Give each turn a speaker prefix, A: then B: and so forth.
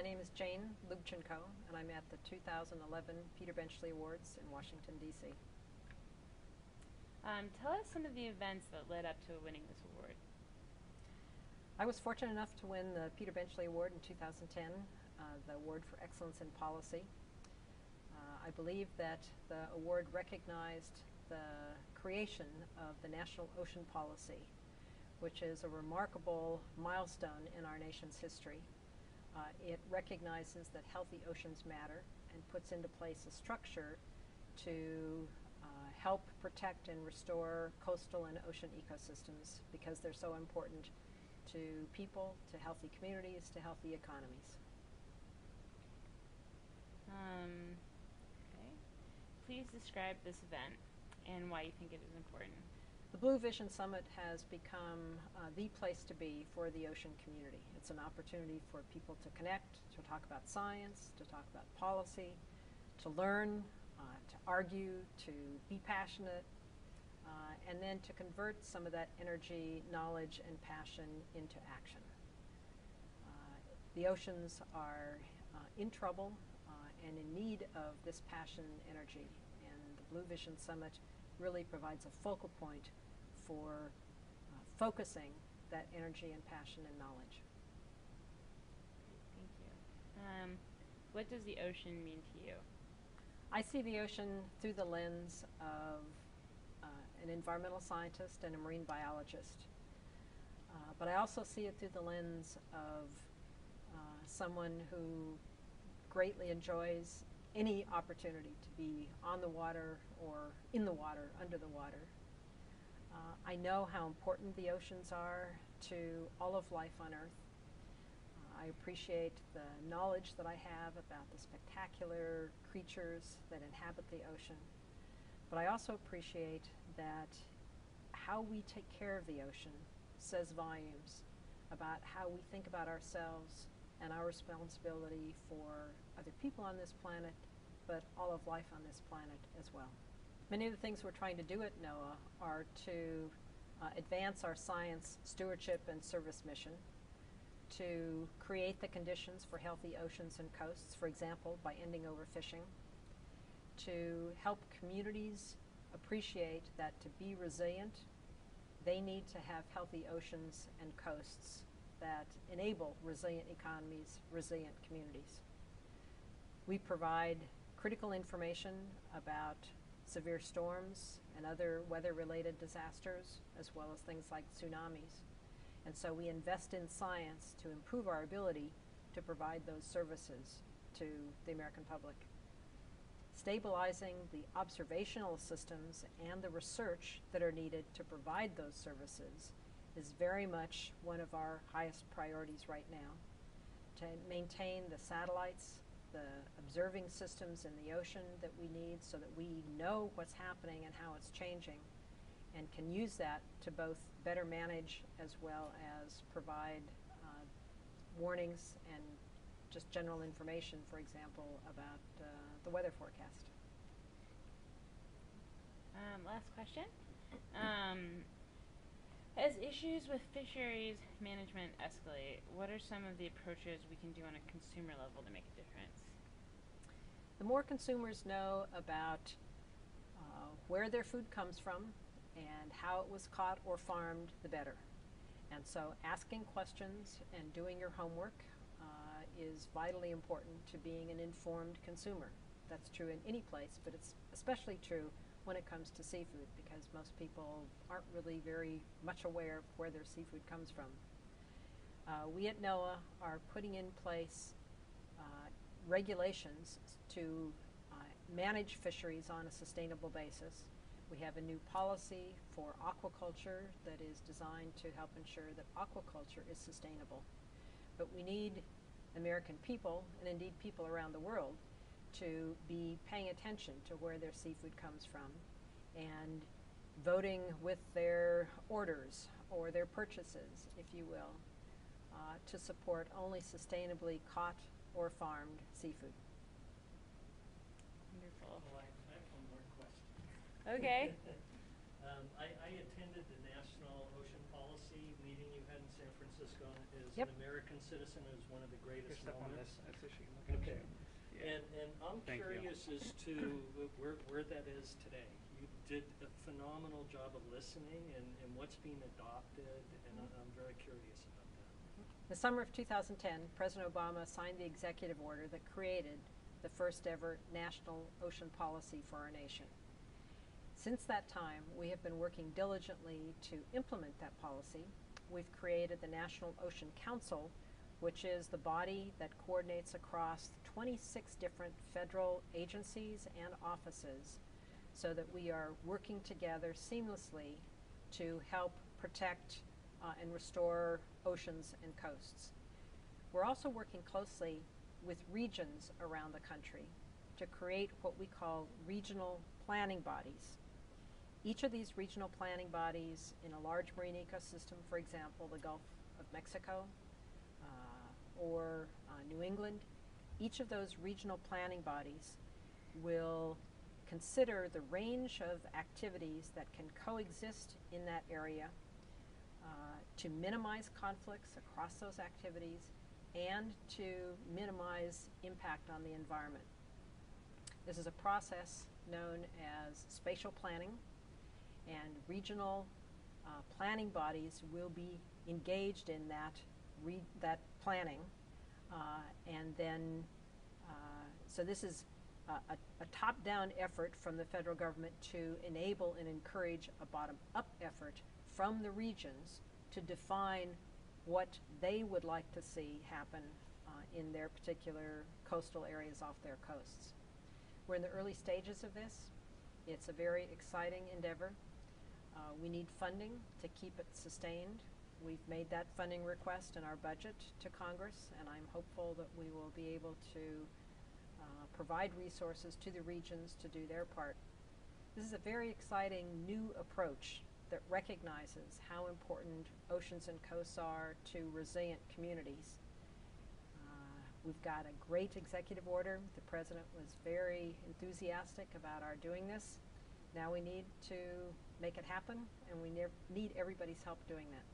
A: My name is Jane Lubchenco, and I'm at the 2011 Peter Benchley Awards in Washington, D.C.
B: Tell us some of the events that led up to winning this award.
A: I was fortunate enough to win the Peter Benchley Award in 2010, the Award for Excellence in Policy. I believe that the award recognized the creation of the National Ocean Policy, which is a remarkable milestone in our nation's history. It recognizes that healthy oceans matter and puts into place a structure to help protect and restore coastal and ocean ecosystems because they're so important to people, to healthy communities, to healthy economies.
B: Okay. Please describe this event and why you think it is important.
A: The Blue Vision Summit has become the place to be for the ocean community. It's an opportunity for people to connect, to talk about science, to talk about policy, to learn, to argue, to be passionate, and then to convert some of that energy, knowledge, and passion into action. The oceans are in trouble and in need of this passion and energy, and the Blue Vision Summit really provides a focal point for focusing that energy and passion and knowledge.
B: Thank you. What does the ocean mean to you?
A: I see the ocean through the lens of an environmental scientist and a marine biologist. But I also see it through the lens of someone who greatly enjoys any opportunity to be on the water or in the water, under the water. I know how important the oceans are to all of life on Earth. I appreciate the knowledge that I have about the spectacular creatures that inhabit the ocean. But I also appreciate that how we take care of the ocean says volumes about how we think about ourselves and our responsibility for other people on this planet, but all of life on this planet as well. Many of the things we're trying to do at NOAA are to advance our science stewardship and service mission, to create the conditions for healthy oceans and coasts, for example, by ending overfishing, to help communities appreciate that to be resilient, they need to have healthy oceans and coasts that enable resilient economies, resilient communities. We provide critical information about severe storms and other weather-related disasters, as well as things like tsunamis. And so we invest in science to improve our ability to provide those services to the American public. Stabilizing the observational systems and the research that are needed to provide those services is very much one of our highest priorities right now. To maintain the satellites, the observing systems in the ocean that we need so that we know what's happening and how it's changing, and can use that to both better manage as well as provide warnings and just general information, for example, about the weather forecast.
B: Last question. As issues with fisheries management escalate, what are some of the approaches we can do on a consumer level to make a difference?
A: The more consumers know about where their food comes from and how it was caught or farmed, the better. And so asking questions and doing your homework is vitally important to being an informed consumer. That's true in any place, but it's especially true when it comes to seafood, because most people aren't really very much aware of where their seafood comes from. We at NOAA are putting in place regulations to manage fisheries on a sustainable basis. We have a new policy for aquaculture that is designed to help ensure that aquaculture is sustainable. But we need American people, and indeed people around the world, to be paying attention to where their seafood comes from and voting with their orders or their purchases, if you will, to support only sustainably caught or farmed seafood.
B: Wonderful.
C: Well, I have one more question.
B: Okay.
C: I attended the National Ocean Policy meeting you had in San Francisco. As
A: Yep.
C: an American citizen, it was one of the greatest moments.
D: Thank you.
C: curious as to where that is today. You did a phenomenal job of listening and what's being adopted, and I'm very curious about that.
A: The summer of 2010, President Obama signed the executive order that created the first ever national ocean policy for our nation. Since that time, we have been working diligently to implement that policy. We've created the National Ocean Council, which is the body that coordinates across 26 different federal agencies and offices so that we are working together seamlessly to help protect and restore oceans and coasts. We're also working closely with regions around the country to create what we call regional planning bodies. Each of these regional planning bodies in a large marine ecosystem, for example, the Gulf of Mexico or New England, each of those regional planning bodies will consider the range of activities that can coexist in that area to minimize conflicts across those activities and to minimize impact on the environment. This is a process known as spatial planning, and regional planning bodies will be engaged in that planning, and then so this is a top-down effort from the federal government to enable and encourage a bottom-up effort from the regions to define what they would like to see happen in their particular coastal areas off their coasts. We're in the early stages of this. It's a very exciting endeavor. We need funding to keep it sustained. We've made that funding request in our budget to Congress, and I'm hopeful that we will be able to provide resources to the regions to do their part. This is a very exciting new approach that recognizes how important oceans and coasts are to resilient communities. We've got a great executive order. The President was very enthusiastic about our doing this. Now we need to make it happen, and we need everybody's help doing that.